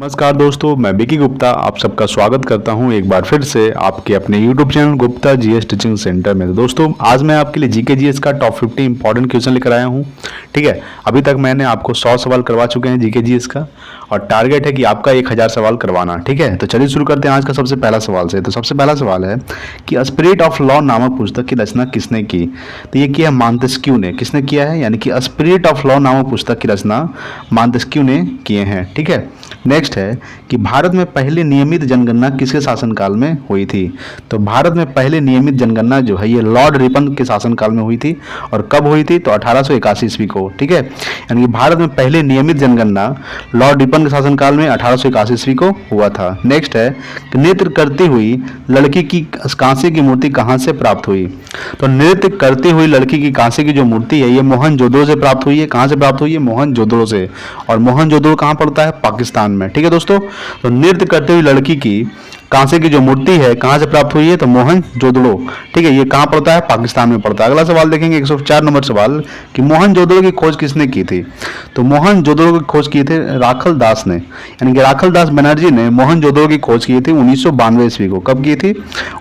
नमस्कार दोस्तों, मैं विकी गुप्ता आप सबका स्वागत करता हूं एक बार फिर से आपके अपने YouTube channel Gupta GS teaching centre में। तो दोस्तों आज मैं आपके लिए जीके जीएस का टॉप 50 इंपॉर्टेंट क्वेश्चन लेकर आया हूं। ठीक है, अभी तक मैंने आपको 100 सवाल करवा चुके हैं जीके जीएस का और टारगेट है कि आपका 1000 सवाल करवाना। ठीक है, तो चलिए शुरू करते हैं आज का सबसे पहला सवाल से। तो सबसे पहला सवाल है कि स्पिरिट ऑफ लॉ नामक पुस्तक की रचना किसने की? तो ये किया है मॉन्टेस्क्यू ने। किसने किया है? यानी कि स्पिरिट ऑफ लॉ नामक पुस्तक की रचना मॉन्टेस्क्यू ने किए हैं। ठीक है, नेक्स्ट है कि भारत में पहले नियमित जनगणना किसके शासनकाल में हुई थी? तो भारत में पहले नियमित जनगणना जो है ये लॉर्ड रिपन के शासनकाल में हुई थी। और कब हुई थी? तो 1881 ईस्वी को। ठीक है, यानी कि भारत में पहले नियमित जनगणना लॉर्ड रिपन के शासनकाल में 1881 ईस्वी को हुआ था। नेक्स्ट है कि नृत्य करती हुई लड़की की कांसे की मूर्ति कहाँ से प्राप्त हुई? तो नृत्य करती हुई लड़की की कांसे की जो मूर्ति है ये मोहनजोदड़ो से प्राप्त हुई है। कहाँ से प्राप्त हुई है? मोहनजोदड़ो से। और मोहनजोदड़ो कहाँ पड़ता है? पाकिस्तान में। ठीक है दोस्तों, तो नृत्य करते हुई लड़की की कांसे की जो मूर्ति है कहाँ से प्राप्त हुई है? तो मोहनजोदड़ो। ठीक है, ये कहाँ पड़ता है? पाकिस्तान में पड़ता है। अगला सवाल देखेंगे 104 नंबर सवाल कि मोहनजोदड़ो की खोज किसने की थी? तो मोहनजोदड़ो की खोज की थी राखल दास ने। यानी कि राखल दास बनर्जी ने मोहनजोदड़ो की खोज की थी 1992 ईस्वी को। कब की थी?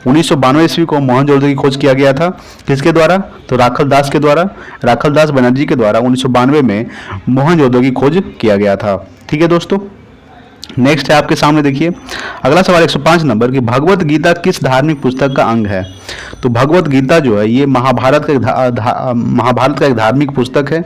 1992 ईस्वी को मोहनजोदड़ो की खोज किया गया था। किसके द्वारा? तो राखल दास के द्वारा, राखल दास बनर्जी के द्वारा 1992 में मोहनजोदड़ो की खोज किया गया था। ठीक है दोस्तों, नेक्स्ट है आपके सामने देखिए अगला सवाल 105 नंबर की भगवत गीता किस धार्मिक पुस्तक का अंग है? तो भगवत गीता जो है ये महाभारत का एक धार्मिक पुस्तक है।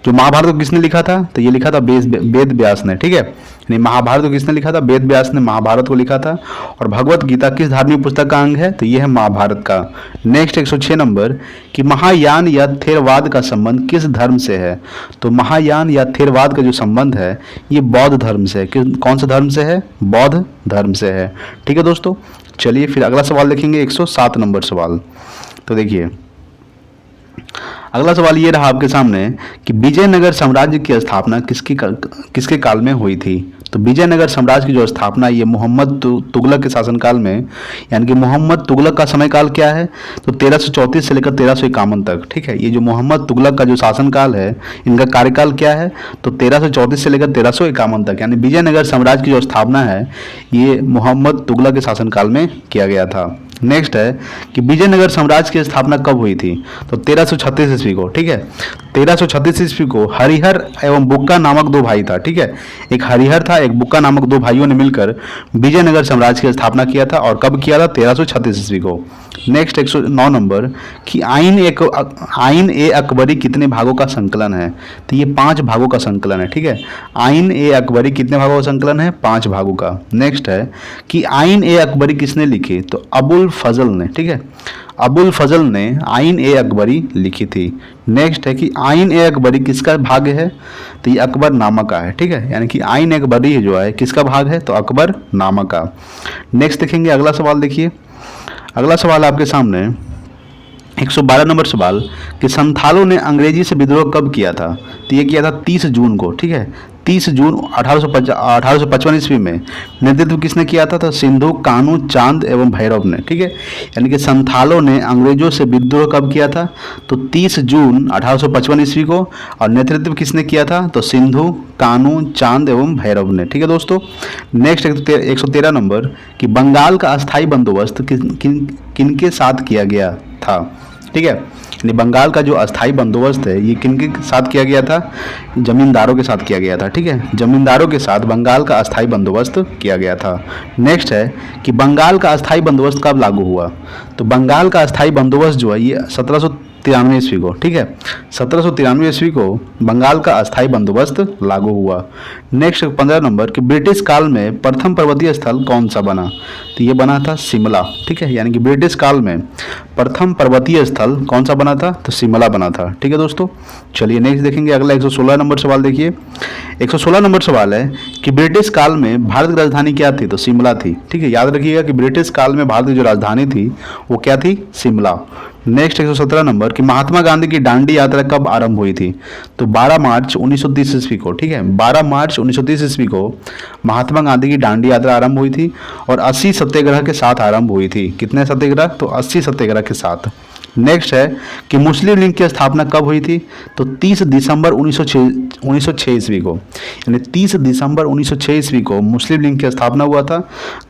जो महाभारत को किसने लिखा था? तो ये लिखा था वेद व्यास ने। ठीक है, यानी महाभारत को किसने लिखा था? वेद व्यास ने महाभारत को लिखा था। और भगवत गीता किस धार्मिक पुस्तक का अंग है? तो ये है महाभारत का। नेक्स्ट 106 नंबर कि महायान या थेरवाद का संबंध किस धर्म से है? तो महायान या थेरवाद का जो संबंध है ये बौद्ध धर्म से है। कौन सा धर्म से है? बौद्ध धर्म से है। ठीक है दोस्तों, चलिए फिर अगला सवाल देखेंगे 107 नंबर सवाल। तो देखिए अगला सवाल ये रहा आपके सामने कि विजयनगर साम्राज्य की स्थापना किसके काल में हुई थी? तो विजयनगर साम्राज्य की जो स्थापना ये मोहम्मद तुगलक के शासनकाल में, यानी कि मोहम्मद तुगलक का समय काल क्या है? तो 1334 से लेकर 1351 तक। ठीक है, ये जो मोहम्मद तुगलक का जो शासनकाल है इनका कार्यकाल क्या है? तो 1334 से लेकर 1351 तक। यानी विजयनगर साम्राज्य की जो स्थापना है ये मोहम्मद तुगलक के शासनकाल में किया गया था। नेक्स्ट है कि विजयनगर साम्राज्य की स्थापना कब हुई थी? तो 1336 ईस्वी को। ठीक है, 1336 ईस्वी को हरिहर एवं बुक्का नामक दो भाई था। ठीक है, एक हरिहर था, एक बुक्का नामक दो भाइयों ने मिलकर विजयनगर साम्राज्य की स्थापना किया था। और कब किया था? 1336 ईस्वी को। नेक्स्ट 109 नंबर कि आइन ए अकबरी कितने भागों का संकलन है? तो ये 5 भागों का संकलन है। ठीक है, आइन ए अकबरी कितने भागों का संकलन है? 5 भागों का। नेक्स्ट है कि आइन ए अकबरी किसने लिखी? तो अबुल फजल ने। ठीक है, अबुल फजल ने आइन ए अकबरी लिखी थी। नेक्स्ट है कि आइन ए अकबरी किसका भाग है? तो ये अकबर नामा का है। ठीक है, यानी कि आइन ए अकबरी जो है किसका भाग है? तो अकबर नामा का। नेक्स्ट देखेंगे अगला सवाल। देखिए अगला सवाल आपके सामने 112 नंबर सवाल कि संथालों ने अंग्रेजी से विद्रोह कब किया था? तो ये किया था 30 जून को। ठीक है, 30 जून 1855 ईस्वी में। नेतृत्व किसने किया था? तो सिंधु, कान्हू, चांद एवं भैरव ने। ठीक है, यानी कि संथालों ने अंग्रेजों से विद्रोह कब किया था? तो 30 जून 1855 ईस्वी को। और नेतृत्व किसने किया था? तो सिंधु, कान्हू, चांद एवं भैरव ने। ठीक है दोस्तों, नेक्स्ट 113 नंबर कि बंगाल का अस्थायी बंदोबस्त किनके साथ किया गया था? ठीक है, यानी बंगाल का जो अस्थायी बंदोबस्त है ये किनके साथ किया गया था? जमींदारों के साथ किया गया था। ठीक है, जमींदारों के साथ बंगाल का अस्थायी बंदोबस्त किया गया था। नेक्स्ट है कि बंगाल का अस्थायी बंदोबस्त कब लागू हुआ? तो बंगाल का अस्थायी बंदोबस्त जो है ये 1793 ईस्वी को। ठीक है, 1793 ईस्वी को बंगाल का अस्थायी बंदोबस्त लागू हुआ। नेक्स्ट 15 नंबर कि ब्रिटिश काल में प्रथम पर्वतीय स्थल कौन सा बना? तो ये बना था शिमला। ठीक है, यानी कि ब्रिटिश काल में प्रथम पर्वतीय स्थल कौन सा बना था? तो शिमला बना था। ठीक है दोस्तों, चलिए नेक्स्ट देखेंगे अगला 116 नंबर सवाल। देखिए 116 नंबर सवाल है कि ब्रिटिश काल में भारत की राजधानी क्या थी? तो शिमला थी। ठीक है, याद रखिएगा कि ब्रिटिश काल में भारत की जो राजधानी थी वो क्या थी? शिमला। नेक्स्ट 117 नंबर कि महात्मा गांधी की दांडी यात्रा कब आरंभ हुई थी? तो 12 मार्च 1930 ईस्वी को। ठीक है, 12 मार्च 1930 ईस्वी को महात्मा गांधी की दांडी यात्रा आरंभ हुई थी और 80 सत्याग्रह के साथ आरंभ हुई थी। कितने सत्याग्रह? तो 80 सत्याग्रह के साथ। नेक्स्ट है कि मुस्लिम लीग की स्थापना कब हुई थी? तो 30 दिसंबर 1906 ईस्वी को, यानी 30 दिसंबर 1906 ईस्वी को मुस्लिम लीग की स्थापना हुआ था।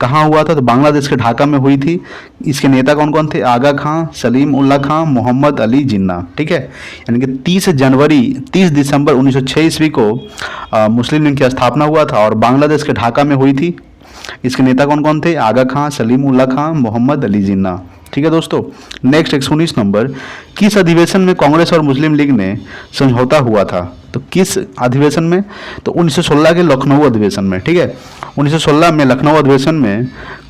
कहाँ हुआ था? तो बांग्लादेश के ढाका में हुई थी। इसके नेता कौन कौन थे? आगा खां, सलीम उल्लाह खां, मोहम्मद अली जिन्ना। ठीक है, यानी कि 30 दिसंबर 1906 ईस्वी को मुस्लिम लीग की स्थापना हुआ था और बांग्लादेश के ढाका में हुई थी। इसके नेता कौन कौन थे? आगा खां, सलीम उल्लाह खां, मोहम्मद अली जिन्ना। ठीक है दोस्तों, नेक्स्ट 119 नंबर, किस अधिवेशन में कांग्रेस और मुस्लिम लीग ने समझौता हुआ था? तो किस अधिवेशन में? तो 1916 के लखनऊ अधिवेशन में। ठीक है, 1916 में लखनऊ अधिवेशन में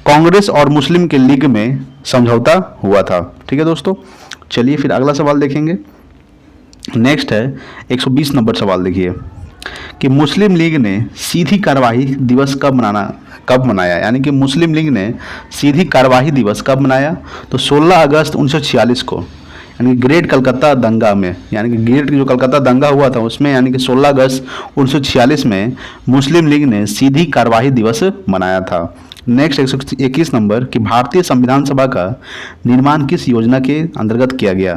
कांग्रेस और मुस्लिम के लीग में समझौता हुआ था। ठीक है दोस्तों, चलिए फिर अगला सवाल देखेंगे। नेक्स्ट है 120 नंबर सवाल, देखिए कि मुस्लिम लीग ने सीधी कार्यवाही दिवस कब मनाया? यानी कि मुस्लिम लीग ने सीधी कार्यवाही दिवस कब मनाया? तो 16 अगस्त 1946 को, यानी कि ग्रेट कलकत्ता दंगा में, यानी कि ग्रेट जो कलकत्ता दंगा हुआ था उसमें, यानी कि 16 अगस्त 1946 में मुस्लिम लीग ने सीधी कार्यवाही दिवस मनाया था। नेक्स्ट 121 नंबर, कि भारतीय संविधान सभा का निर्माण किस योजना के अंतर्गत किया गया?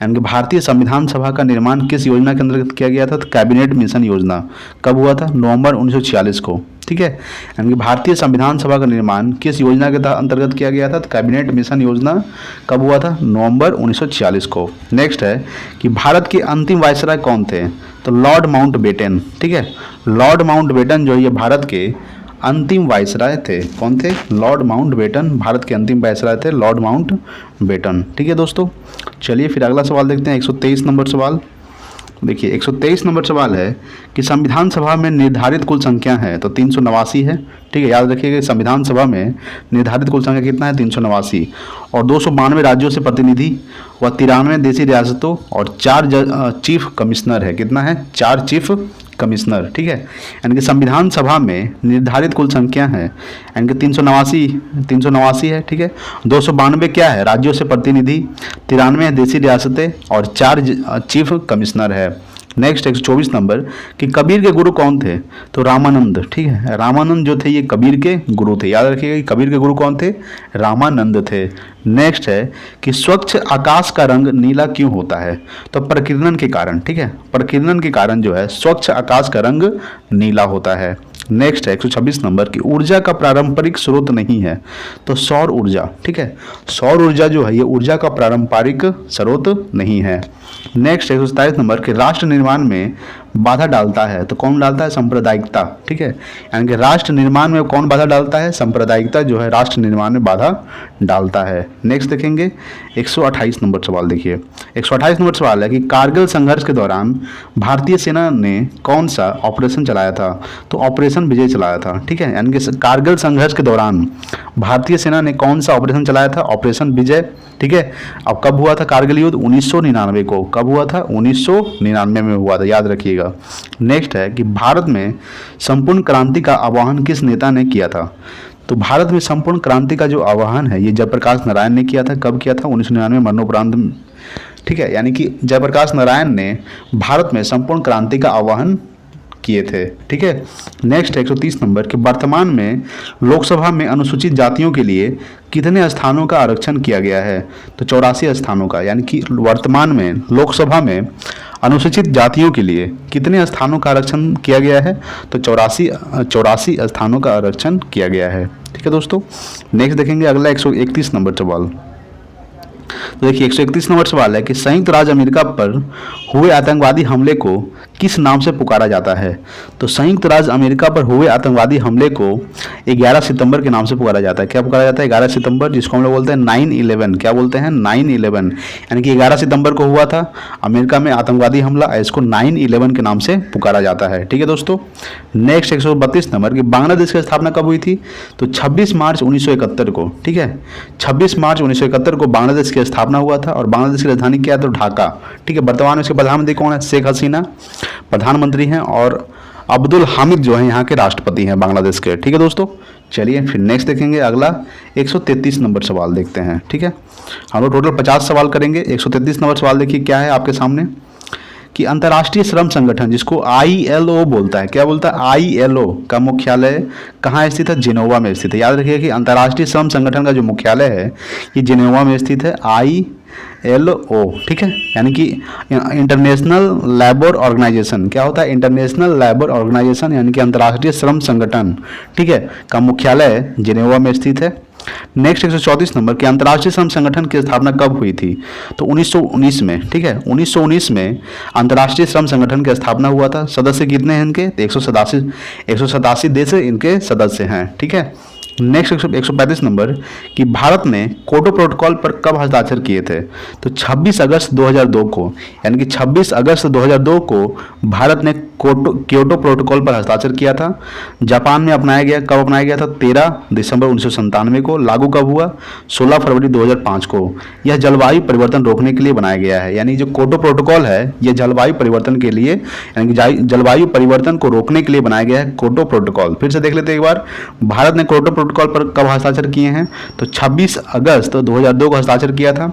यानी कि भारतीय संविधान सभा का निर्माण किस योजना के अंतर्गत किया गया था? तो कैबिनेट मिशन योजना। कब हुआ था? नवंबर 1946 को। ठीक है, यानी कि भारतीय संविधान सभा का निर्माण किस योजना के अंतर्गत किया गया था? तो कैबिनेट मिशन योजना। कब हुआ था? नवंबर 1946 को। नेक्स्ट है कि भारत के अंतिम वायसराय कौन थे? तो लॉर्ड माउंटबेटन। ठीक है, लॉर्ड माउंटबेटन जो ये भारत के अंतिम वायसराय थे। कौन थे? लॉर्ड माउंटबेटन भारत के अंतिम वायसराय थे, लॉर्ड माउंटबेटन। ठीक है दोस्तों, चलिए फिर अगला सवाल देखते हैं। 123 नंबर सवाल, देखिए 123 नंबर सवाल है कि संविधान सभा में निर्धारित कुल संख्या है? तो 389 है। ठीक है, याद रखिएगा संविधान सभा में निर्धारित कुल संख्या कितना है? 389, और 292 राज्यों से प्रतिनिधि व 93 देशी रियासतों और 4 चीफ कमिश्नर है। कितना है? 4 चीफ कमिश्नर। ठीक है, यानी कि संविधान सभा में निर्धारित कुल संख्या है, यानी कि 389 है। ठीक है, 292 क्या है? राज्यों से प्रतिनिधि, 93 देशी रियासतें और 4 चीफ कमिश्नर है। नेक्स्ट 124 नंबर, कि कबीर के गुरु कौन थे? तो रामानंद। ठीक है, रामानंद जो थे ये कबीर के गुरु थे। याद रखिएगा कि कबीर के गुरु कौन थे? रामानंद थे। नेक्स्ट है कि स्वच्छ आकाश का रंग नीला क्यों होता है? तो प्रकीर्णन के कारण। ठीक है, प्रकीर्णन के कारण जो है स्वच्छ आकाश का रंग नीला होता है। नेक्स्ट है 126 नंबर, की ऊर्जा का पारंपरिक स्रोत नहीं है? तो सौर ऊर्जा। ठीक है, सौर ऊर्जा जो है ये ऊर्जा का पारंपरिक स्रोत नहीं है। नेक्स्ट 127 नंबर, के राष्ट्र निर्माण में बाधा डालता है? तो कौन डालता है? सांप्रदायिकता। ठीक है, यानी कि राष्ट्र निर्माण में कौन बाधा डालता है? सांप्रदायिकता जो है राष्ट्र निर्माण में बाधा डालता है। नेक्स्ट देखेंगे 128 नंबर सवाल, देखिए 128 नंबर सवाल है कि कारगिल संघर्ष के दौरान भारतीय सेना ने कौन सा ऑपरेशन चलाया था? तो ऑपरेशन विजय चलाया था। ठीक है, यानी कि कारगिल संघर्ष के दौरान भारतीय सेना ने कौन सा ऑपरेशन चलाया था? ऑपरेशन विजय। ठीक है, अब कब हुआ था कारगिल युद्ध? 1999 को। कब हुआ था? 1999 में हुआ था, याद रखिएगा। नेक्स्ट है कि भारत में संपूर्ण क्रांति का आह्वान किस नेता ने किया था? तो भारत में संपूर्ण क्रांति का जो आह्वान है ये जयप्रकाश नारायण ने किया था। कब किया था? 1999 मरणोपरांत। ठीक है, यानी कि जयप्रकाश नारायण ने भारत में संपूर्ण क्रांति का आह्वान किए थे। ठीक है, नेक्स्ट 130 नंबर, कि वर्तमान में लोकसभा में अनुसूचित जातियों के लिए कितने स्थानों का आरक्षण किया गया है? तो 84 स्थानों का। यानी कि वर्तमान में लोकसभा में अनुसूचित जातियों के लिए कितने स्थानों का आरक्षण किया गया है? तो 84 स्थानों का आरक्षण किया गया है। ठीक है दोस्तों, नेक्स्ट देखेंगे अगला 131 नंबर सवाल। तो देखिए 131 नंबर सवाल है कि संयुक्त राज्य अमेरिका पर हुए आतंकवादी हमले को किस नाम से पुकारा जाता है? तो संयुक्त राज्य अमेरिका पर हुए आतंकवादी हमले को 11 सितंबर के नाम से पुकारा जाता है। क्या पुकारा जाता है? 11 सितंबर, जिसको हम लोग बोलते हैं 9/11। क्या बोलते हैं? 9/11, यानी कि 11 सितंबर को हुआ था अमेरिका में आतंकवादी हमला, इसको 9/11 के नाम से पुकारा जाता है। ठीक है दोस्तों, नेक्स्ट 132 नंबर, की बांग्लादेश की स्थापना कब हुई थी? तो 26 मार्च 1971 को। ठीक है, 26 मार्च 1971 को बांग्लादेश की स्थापना हुआ था और बांग्लादेश की राजधानी क्या है? तो ढाका। ठीक है, वर्तमान में इसके प्रधानमंत्री कौन है? शेख हसीना प्रधानमंत्री हैं और अब्दुल हामिद जो है यहाँ के राष्ट्रपति हैं बांग्लादेश के। ठीक है दोस्तों, चलिए फिर नेक्स्ट देखेंगे अगला 133 नंबर सवाल देखते हैं। ठीक है, हम लोग टोटल 50 सवाल करेंगे। 133 नंबर सवाल देखिए क्या है आपके सामने, कि अंतर्राष्ट्रीय श्रम संगठन जिसको ILO बोलता है, क्या बोलता है? ILO का मुख्यालय कहाँ स्थित है? जिनेवा में स्थित है। याद रखिए कि अंतर्राष्ट्रीय श्रम संगठन का जो मुख्यालय है ये जिनेवा में स्थित है। ILO, ठीक है, यानी कि इंटरनेशनल लेबर ऑर्गेनाइजेशन। क्या होता है? इंटरनेशनल लेबर ऑर्गेनाइजेशन यानी कि अंतर्राष्ट्रीय श्रम संगठन, ठीक है, का मुख्यालय जिनेवा में स्थित है। नेक्स्ट 134 नंबर कि अंतर्राष्ट्रीय श्रम संगठन की स्थापना कब हुई थी? तो 1919 में, ठीक है, 1919 में अंतर्राष्ट्रीय श्रम संगठन की स्थापना हुआ था। सदस्य कितने हैं इनके? 187 देश इनके सदस्य हैं, ठीक है। नेक्स्ट 135 नंबर कि भारत ने क्योटो प्रोटोकॉल पर कब हस्ताक्षर किए थे? तो 26 अगस्त 2002 को, यानी कि 26 अगस्त 2002 को भारत ने क्योटो प्रोटोकॉल पर हस्ताक्षर किया था। जापान में अपनाया गया, कब अपनाया गया था? 13 दिसंबर 1997 को। लागू कब हुआ? 16 फरवरी 2005 को। यह जलवायु परिवर्तन रोकने के लिए बनाया गया है, यानी जो क्योटो प्रोटोकॉल है यह जलवायु परिवर्तन के लिए, यानी कि जलवायु परिवर्तन को रोकने के लिए बनाया गया है क्योटो प्रोटोकॉल। फिर से देख लेते हैं एक बार, भारत ने क्योटो प्रोटोकॉल पर कब हस्ताक्षर किए हैं? तो 26 अगस्त 2002 को हस्ताक्षर किया था।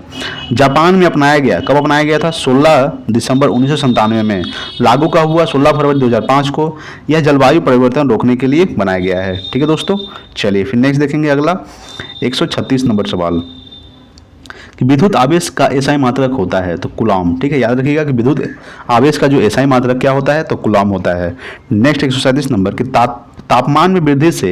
जापान में अपनाया गया, कब अपनाया गया था? 16 दिसंबर 1997 में। लागू कब हुआ? 16 फरवरी 2005 को। यह जलवायु परिवर्तन रोकने के लिए बनाया गया है, ठीक है दोस्तों। चलिए फिर नेक्स्ट देखेंगे अगला 136 नंबर सवाल कि विद्युत आवेश का एसआई मात्रक होता है तो कूलॉम, ठीक है, याद रखिएगा कि विद्युत आवेश का जो एसआई मात्रक क्या होता है? तो कूलॉम होता है। नेक्स्ट 137 नंबर कि तापमान में वृद्धि से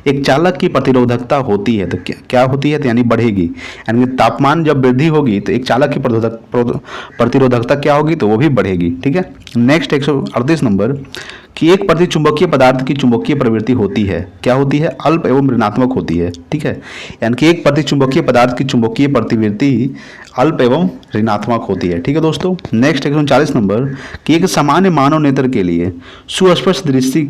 एक चालक की प्रतिरोधकता होती है तो क्या होती है? तो यानी बढ़ेगी, यानी कि तापमान जब वृद्धि होगी तो एक चालक की प्रतिरोधकता क्या होगी? तो वो भी बढ़ेगी, ठीक है। नेक्स्ट 138 नंबर कि एक प्रतिचुंबकीय पदार्थ की चुंबकीय प्रवृत्ति होती है, क्या होती है? अल्प एवं ऋणात्मक होती है, ठीक है, यानी कि एक प्रतिचुंबकीय पदार्थ की चुंबकीय प्रवृत्ति अल्प एवं ऋणात्मक होती है, ठीक है दोस्तों। नेक्स्ट 139 नंबर कि एक सामान्य मानव नेत्र के लिए सुस्पष्ट दृष्टि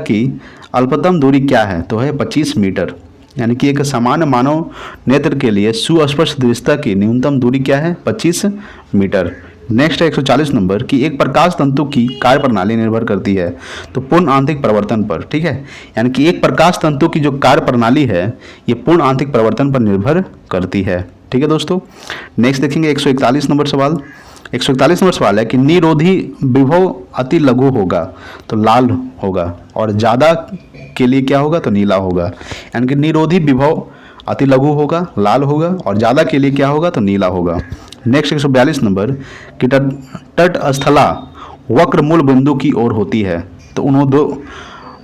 की अल्पतम दूरी क्या है? तो है 25 मीटर, यानी कि एक सामान्य मानव नेत्र के लिए सुस्पष्ट दृष्टि की न्यूनतम दूरी क्या है? 25 मीटर। नेक्स्ट है 140 नंबर कि एक प्रकाश तंतु की कार्य प्रणाली निर्भर करती है तो पूर्ण आंतरिक प्रवर्तन पर, ठीक है, यानी कि एक प्रकाश तंतु की जो कार्य प्रणाली है ये पूर्ण आंतरिक प्रवर्तन पर निर्भर करती है, ठीक है दोस्तों। नेक्स्ट देखेंगे 141 नंबर सवाल। 141 नंबर सवाल है कि निरोधी विभव अति लघु होगा तो लाल होगा और ज़्यादा के लिए क्या होगा? तो नीला होगा, यानी कि निरोधी विभव अति लघु होगा, लाल होगा, और ज़्यादा के लिए क्या होगा? तो नीला होगा। नेक्स्ट 142 नंबर कि तटस्थला वक्र मूल बिंदु की ओर होती है तो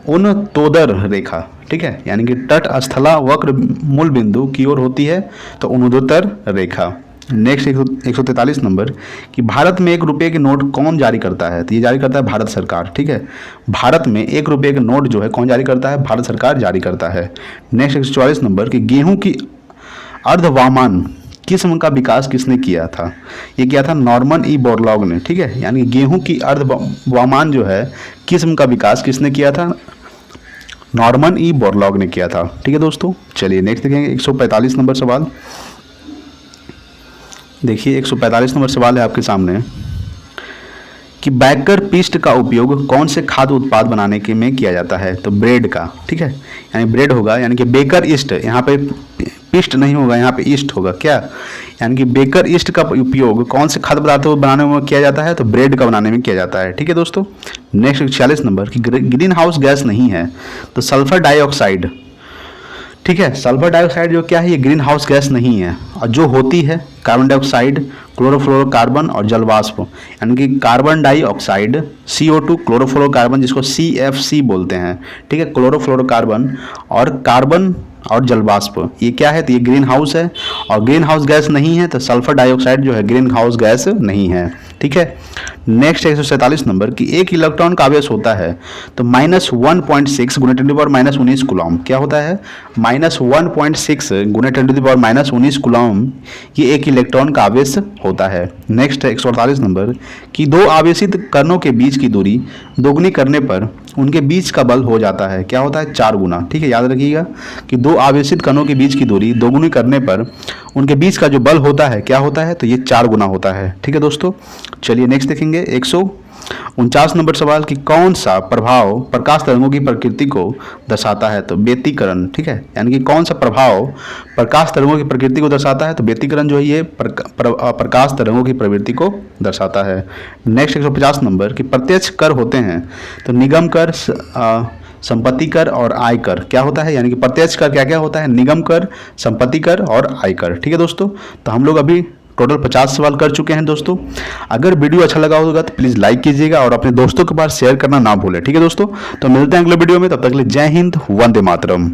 उन्नतोदर रेखा, ठीक है, यानी कि तटस्थला वक्र मूल बिंदु की ओर होती है तो उन्नतोदर रेखा। नेक्स्ट 143 नंबर कि भारत में 1 रुपये के नोट कौन जारी करता है? तो ये जारी करता है भारत सरकार, ठीक है, भारत में 1 रुपये के नोट जो है कौन जारी करता है? भारत सरकार जारी करता है। नेक्स्ट 144 नंबर कि गेहूं की अर्धवामान किस्म का विकास किसने किया था? ये किया था नॉर्मन ई बोरलॉग ने, ठीक है, यानी गेहूं की अर्धवामान जो है किस्म का विकास किसने किया था? नॉर्मन ई बोरलॉग ने किया था, ठीक है दोस्तों। चलिए नेक्स्ट देखेंगे 145 नंबर सवाल। देखिए 145 नंबर सवाल है आपके सामने कि बैकर पीस्ट का उपयोग कौन से खाद्य उत्पाद बनाने के में किया जाता है? तो ब्रेड का, ठीक है, यानी ब्रेड होगा, यानी कि बेकर ईस्ट, यहाँ पे पीस्ट नहीं होगा, यहाँ पे ईस्ट होगा, क्या, यानी कि बेकर ईस्ट का उपयोग कौन से खाद्य पदार्थों बनाने में किया जाता है? तो ब्रेड का बनाने में किया जाता है, ठीक है दोस्तों। नेक्स्ट 46 नंबर कि ग्रीन हाउस गैस नहीं है तो सल्फर डाइऑक्साइड, ठीक है, सल्फर डाइऑक्साइड जो क्या है? ये ग्रीन हाउस गैस नहीं है, और जो होती है कार्बन डाइऑक्साइड, क्लोरोफ्लोरोकार्बन और जलवाष्प, यानी कि कार्बन डाइऑक्साइड CO2, क्लोरोफ्लोरोकार्बन जिसको CFC बोलते हैं, ठीक है, क्लोरोफ्लोरोकार्बन और कार्बन और जलवाष्प, ये क्या है? तो ये ग्रीन हाउस है, और ग्रीन हाउस गैस नहीं है तो सल्फर डाइऑक्साइड जो है ग्रीन हाउस गैस नहीं है, ठीक है। नेक्स्ट 147 नंबर कि 1 इलेक्ट्रॉन का आवेश होता है तो -1.6 गुना 10⁻19 कूलॉम, क्या होता है? -1.6 गुना 10⁻19 कूलॉम ये 1 इलेक्ट्रॉन का आवेश होता है। नेक्स्ट 148 नंबर कि 2 आवेशित कणों के बीच की दूरी दोगुनी करने पर उनके बीच का बल हो जाता है, क्या होता है? 4 गुना, ठीक है, याद रखिएगा कि 2 आवेशित कणों के बीच की दूरी दोगुनी करने पर उनके बीच का जो बल होता है क्या होता है? तो ये 4 गुना होता है, ठीक है दोस्तों। चलिए नेक्स्ट देखेंगे 149 नंबर सवाल कि कौन सा प्रभाव प्रकाश तरंगों की प्रकृति को दर्शाता है? तो व्यतिकरण, ठीक है, यानी कि कौन सा प्रभाव प्रकाश तरंगों की प्रकृति को दर्शाता है? तो व्यतिकरण जो है ये प्रकाश तरंगों की प्रवृत्ति को दर्शाता है। नेक्स्ट 150 नंबर कि प्रत्यक्ष कर होते हैं तो निगम कर, संपत्ति कर और आयकर, क्या होता है? यानी कि प्रत्यक्ष कर क्या क्या होता है? निगम कर, संपत्ति कर और आयकर, ठीक है दोस्तों। तो हम लोग अभी टोटल 50 सवाल कर चुके हैं दोस्तों। अगर वीडियो अच्छा लगा होगा तो प्लीज़ लाइक कीजिएगा और अपने दोस्तों के पास शेयर करना ना भूलें। ठीक है दोस्तों, तो मिलते हैं अगले वीडियो में, तब तक के लिए जय हिंद, वंदे मातरम।